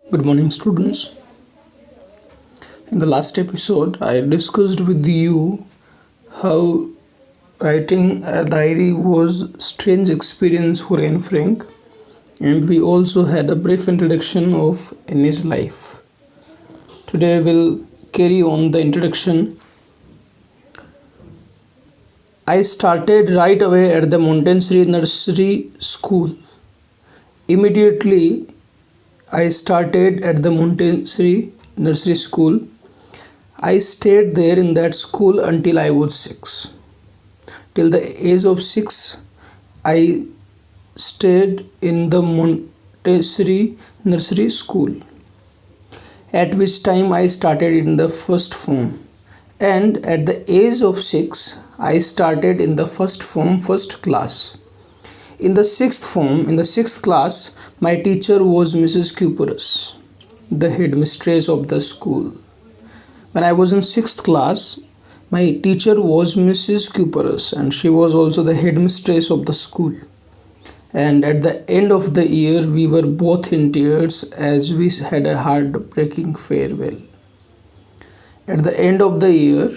Good morning, students. In the last episode, I discussed with you how writing a diary was strange experience for Anne Frank, and we also had a brief introduction of Anne's life. Today, we'll carry on the introduction. I started right away at the Montessori Nursery School. Immediately, I started at the Montessori Nursery School. I stayed there in that school until I was 6. Till the age of 6, I stayed in the Montessori Nursery School, at which time I started in the first form. And at the age of 6, I started in the first form, first class. In the sixth form, in the sixth class, my teacher was Mrs. Cuperus, the headmistress of the school. When I was in sixth class, my teacher was Mrs. Cuperus, and she was also the headmistress of the school. And at the end of the year, we were both in tears as we had a heartbreaking farewell. At the end of the year,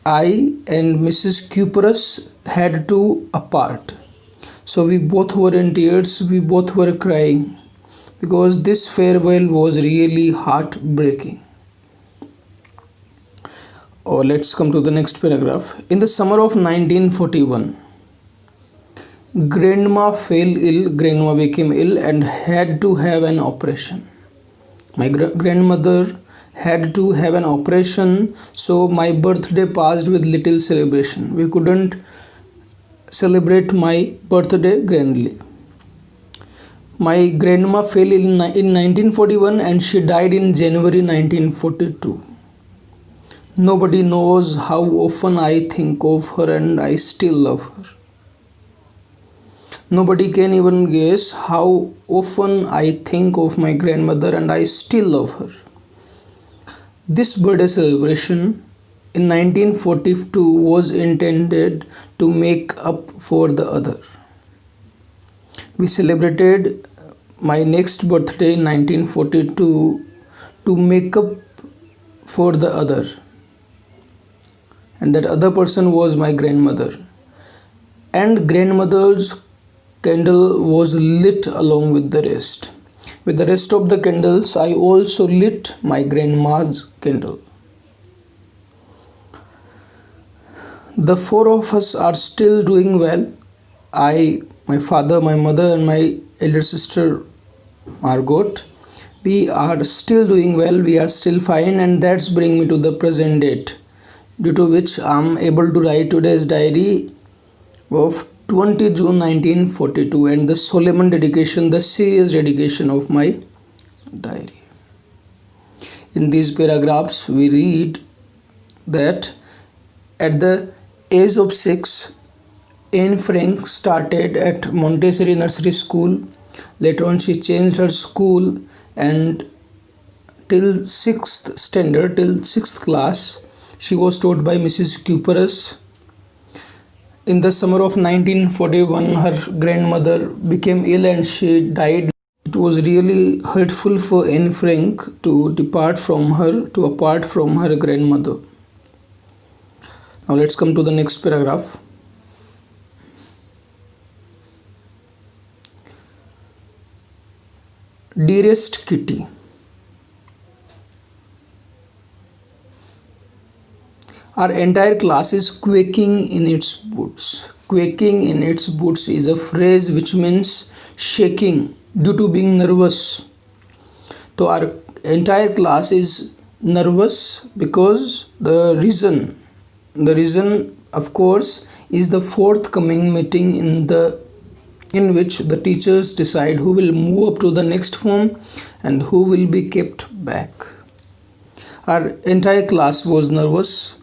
I and Mrs. Cuperus had to apart. So we both were in tears, we both were crying, because this farewell was really heartbreaking. Let's come to the next paragraph. In the summer of 1941, grandma fell ill, grandma became ill and had to have an operation. My grandmother had to have an operation, so my birthday passed with little celebration. We couldn't celebrate my birthday grandly. My grandma fell ill in 1941 and she died in January 1942. Nobody knows how often I think of her and I still love her. Nobody can even guess how often I think of my grandmother and I still love her. This birthday celebration in 1942 was intended to make up for the other. We celebrated my next birthday in 1942 to make up for the other. And that other person was my grandmother. And grandmother's candle was lit along with the rest. With the rest of the candles, I also lit my grandma's candle. The four of us are still doing well. I, my father, my mother and my elder sister Margot. We are still doing well, we are still fine, and that's bring me to the present date, due to which I am able to write today's diary of 20 June 1942 and the solemn dedication, the serious dedication of my diary. In these paragraphs, we read that at the age of 6, Anne Frank started at Montessori Nursery School. Later on, she changed her school, and till 6th standard, till 6th class, she was taught by Mrs. Cuperus. In the summer of 1941, her grandmother became ill and she died. It was really hurtful for Anne Frank to apart from her grandmother. Now let's come to the next paragraph. Dearest Kitty, our entire class is quaking in its boots. Quaking in its boots is a phrase which means shaking due to being nervous. So our entire class is nervous because the reason of course is the forthcoming meeting in which the teachers decide who will move up to the next form and who will be kept back. Our entire class was nervous.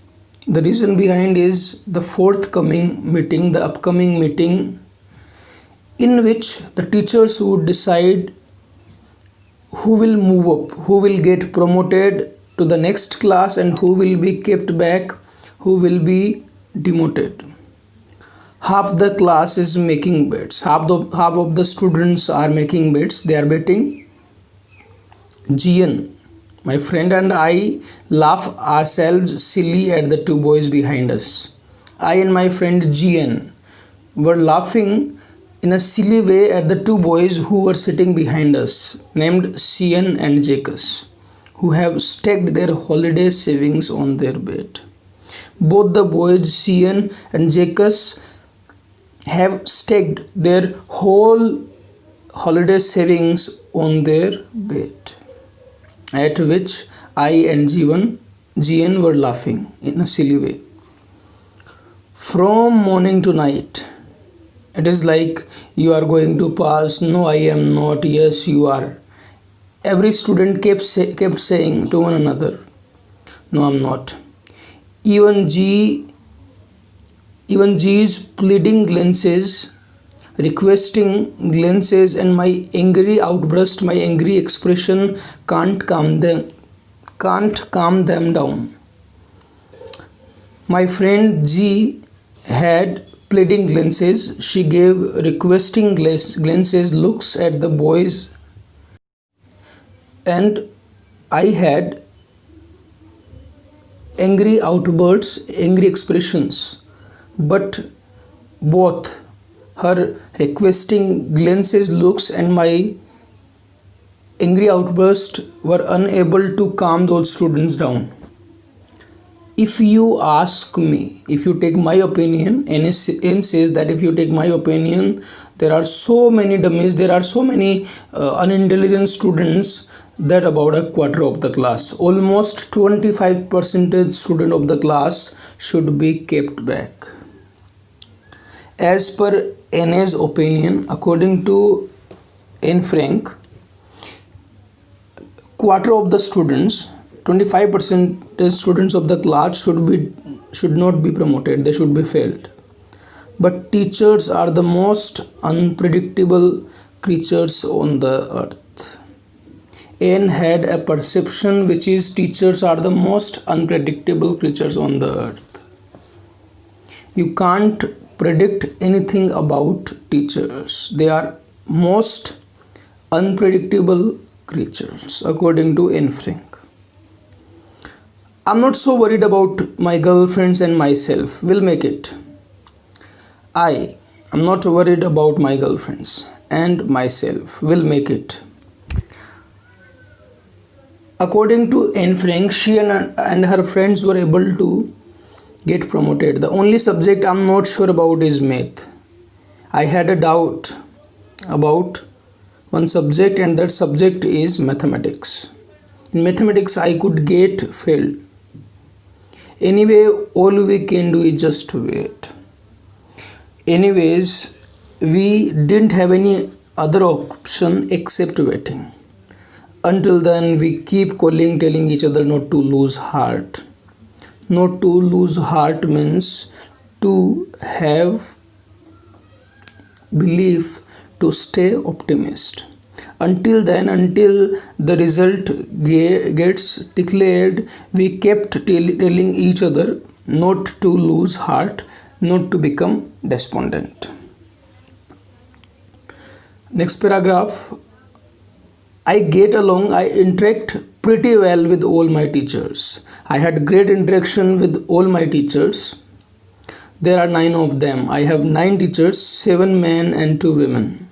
The reason behind is the forthcoming meeting, the upcoming meeting, in which the teachers would decide who will move up, who will get promoted to the next class and who will be kept back, who will be demoted. Half the class is making bets. Half of the students are making bets. They are betting GN. My friend and I laugh ourselves silly at the two boys behind us. I and my friend GN were laughing in a silly way at the two boys who were sitting behind us, named CN and Jacques, who have stacked their holiday savings on their bed. Both the boys, CN and Jacques, have staked their whole holiday savings on their bed. At which I and GN were laughing in a silly way. From morning to night, it is like you are going to pass. No, I am not. Yes, you are. Every student kept saying to one another, no, I'm not. Even G's pleading glances, requesting glances, and my angry outburst, my angry expression can't calm them down. My friend G had pleading glances. She gave requesting glances, looks at the boys, and I had angry outbursts, angry expressions. But both her requesting glances, looks, and my angry outburst were unable to calm those students down. If you ask me, if you take my opinion, N says that if you take my opinion, there are so many dummies, there are so many unintelligent students that about a quarter of the class, almost 25% student of the class should be kept back. As per N's opinion, according to N Frank, quarter of the students, 25% students of the class should not be promoted, they should be failed. But teachers are the most unpredictable creatures on the earth. N had a perception which is teachers are the most unpredictable creatures on the earth. You can't predict anything about teachers. They are most unpredictable creatures according to N Frank. I'm not so worried about my girlfriends and myself. We'll make it. I am not worried about my girlfriends and myself. We'll make it. According to Anne Frank, she and her friends were able to get promoted. The only subject I'm not sure about is math. I had a doubt about one subject, and that subject is mathematics. In mathematics, I could get failed. Anyway, all we can do is just wait. Anyways, we didn't have any other option except waiting. Until then, we keep telling each other not to lose heart. Not to lose heart means to have belief, to stay optimist. Until then, until the result gets declared, we kept telling each other not to lose heart, not to become despondent. Next paragraph. I interact pretty well with all my teachers. I had great interaction with all my teachers. There are 9 of them. I have 9 teachers, 7 men and 2 women.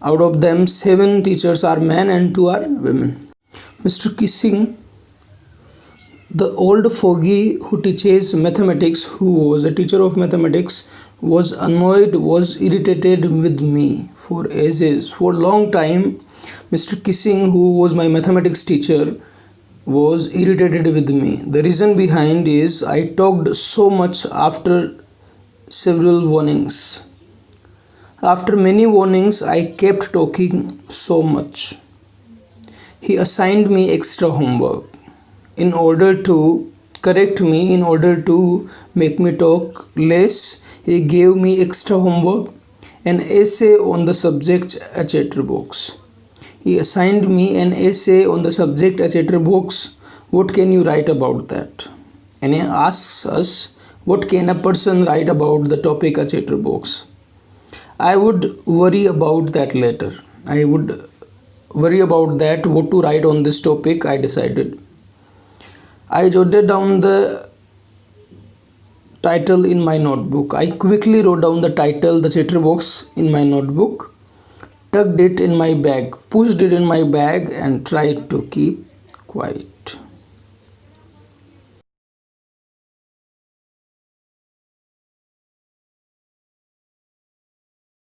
Out of them, 7 teachers are men and 2 are women. Mr. Kissing, the old fogey who teaches mathematics, who was a teacher of mathematics, was annoyed, was irritated with me for ages. For a long time, Mr. Kissing, who was my mathematics teacher, was irritated with me. The reason behind is I talked so much after several warnings. After many warnings, I kept talking so much. He assigned me extra homework. In order to correct me, in order to make me talk less, he gave me extra homework, an essay on the subject a chatterbox. He assigned me an essay on the subject a chatterbox. What can you write about that? And he asks us, what can a person write about the topic a chatterbox? I would worry about that later. I would worry about that, what to write on this topic, I decided. I jotted down the title in my notebook. I quickly wrote down the title, The Chatterbox, in my notebook, tucked it in my bag, pushed it in my bag, and tried to keep quiet.